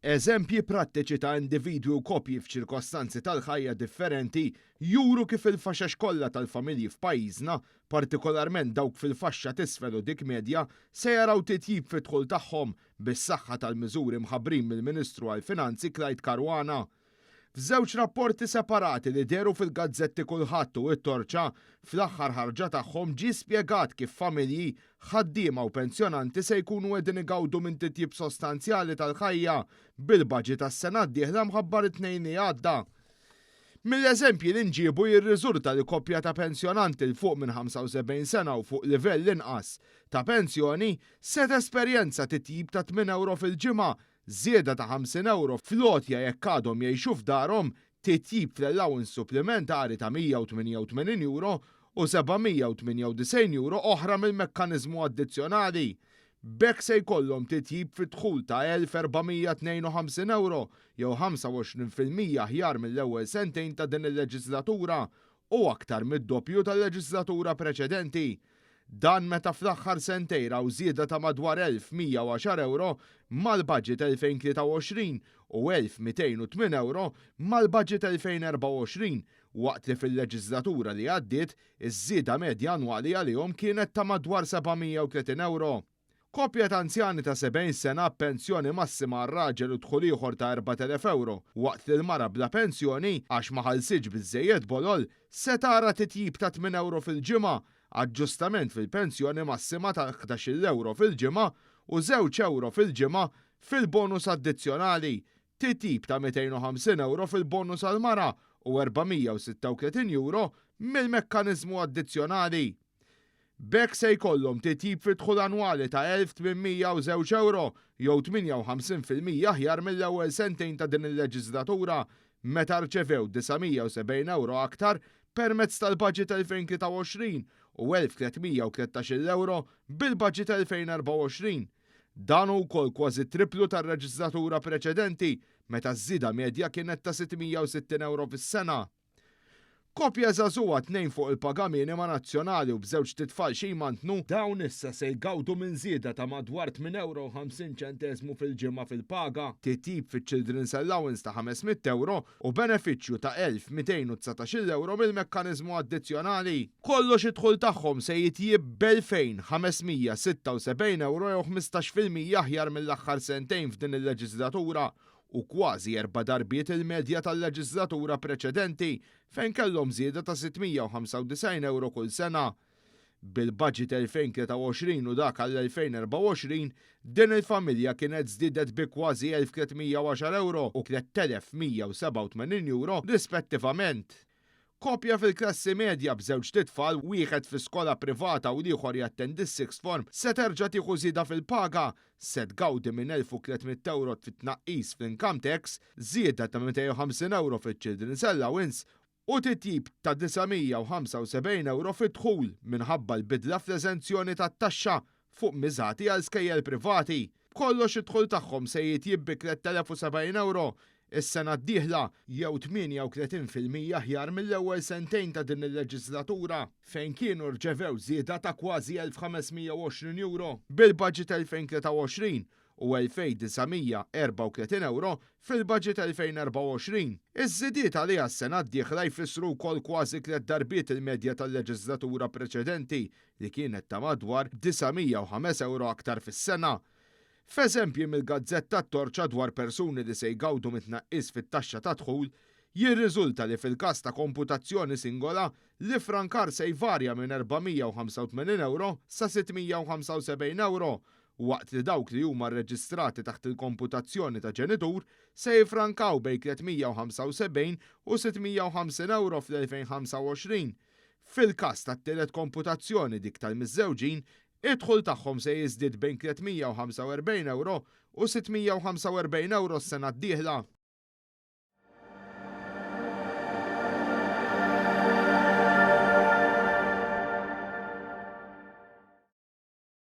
Eżempji prattiċi ta' individwi u kopji f'ċirkostanzi tal-ħajja differenti juru kif il-faxex kollha tal-familji f'pajjiżna, partikolarment dawk fil-faxxa t'isfel u dik medja, se jaraw titjib fit-dħul tagħhom bis-saħħa tal-miżuri mħabbrin mill-Ministru għall-Finanzi Clyde Caruana. F'żewġ rapporti separati li deru fil-gazzetti Kulħadd u t-Torċa, fl-aħħar ħarġa tagħhom ġie spjegat kif familji, ħaddiema u pensjonanti se jkunu qegħdin igawdu minn titjib sostanzjali tal-ħajja bil-baġit tas-sena d-dieħla mħabbar it-tnejn li għadda. Mill-eżempji li nġiebu jirriżulta li koppja ta' pensjonanti l fuq minn 75 sena u fuq livell inqas ta' pensjoni se tesperjenza titjib ta' 8 euro fil-ġimgħa, żieda ta' 50 euro fl-għotja jekk għadhom jgħixu f'darhom, titjib fl-allowance supplementari ta' 188 euro u 798 euro oħra mill-mekkaniżmu addizzjonali. B'hekk se jkollhom titjib fit-dħul ta' 1452 euro jew 25% aħjar mill-ewwel sentejn ta' din il-leġislatura u aktar mid-doppju tal-leġislatura preċedenti. Dan meta fl-aħħar sentejn raw żieda ta' madwar 1110 euro mal-budget 2023 u 1208 euro mal-budget 2024, waqt li fil-leġislatura li għaddiet iż-żieda medja annwali għalihom kienet ta' madwar 730 euro. Koppja ta' anzjani ta' 70 sena pensjoni massima għar-raġel u dħul ieħor ta' 4000 euro, waqt li l-mara bla pensjoni għax ma ħallsitx biżżejjed bolol se tara titjib ta' 8 euro fil-ġimgħa, aġġustament fil-pensjoni massima ta' 11 euro fil-ġimgħa u 2 euro fil-ġimgħa fil-bonus addizzjonali, titjib ta' 250 euro fil-bonus għal-mara u 436 euro mill-mekkaniżmu addizzjonali. B'hekk se jkollhom titjib fit-dħul annwali ta' 1802 euro jew 58% aħjar mill-ewwel sentejn ta' din il-leġislatura meta rċevew 970 euro aktar permezz tal-budget 2023 u 1313 euro bil-budget 2024. Dan ukoll kważi triplu tar-leġislatura preċedenti meta ż-żieda medja kienet ta' 660 euro fis-sena. Koppja żagħżugħa tnejn fuq il-paga minima nazzjonali u b'żewġ titfal xi jmantnu dawn issa se jgawdu minn żieda ta' madwar 8 euro 50 ċentesmu fil-ġimgħa fil-paga, titjib fiċ-Children's Allowance ta' 500 euro u benefiċċju ta' 1219 euro mill-mekkaniżmu addizzjonali. Kollox id-dħul tagħhom se jitjieb b'2576 euro jew 15% aħjar mill-aħħar sentejn f'din il-leġislatura u kważi 4 darbiet il-medja tal-leġislatura preċedenti fejn kellhom żieda ta' 695 euro kull sena. Bil-budget 2023 u dak għall-2024 din il-familja kienet żdiedet bi kważi 1310 euro u 3187 euro rispettivament. Koppja fil-klassi medja b'żewġ titfal, wieħed fi skola privata u ieħor jattendi s-sixth form, se terġa' tieħu żieda fil-paga, se tgawdi minn 1300 euro fit-tnaqqis fl-income tax, żieda ta' 250 euro fiċ-Children's Allowance u titjib ta' 975 euro fit-dħul minħabba l-bidla fl-eżenzjoni tat-taxxa fuq miżati għal skejjel privati. Kollox id-dħul tagħhom se jitjib bi 3070 euro is-sena d-dieħla jew 38% aħjar mill-ewwel sentejn ta' din il-leġislatura fejn kienu rċevew żieda ta' kważi 1520 euro bil-budget 2023 u 2934 euro fil-budget 2024. Iż-żidiet għaliha s-sena d-dieħla jfissru wkoll kważi 3 darbiet il-medja tal-leġislatura preċedenti li kienet ta' madwar 905 euro aktar fis-sena. F'eżempji mill-gazzetta t-Torċa dwar persuni li se jgawdu mit-tnaqqis fit-taxxa ta' dħul, jirriżulta li fil-każ ta' komputazzjoni singola li frankar se jvarja minn 485 euro sa 675 euro, waqt li dawk li huma rreġistrati taħt il-komputazzjoni ta' ġenitur se jifrankaw bejn 375 u 650 euro fl-2025. Fil-każ tat-tielet komputazzjoni dik tal-miż-żewġin, id-dħul tagħhom se jiżdied bejn 345 euro u 645 euro s-sena d-dieħla.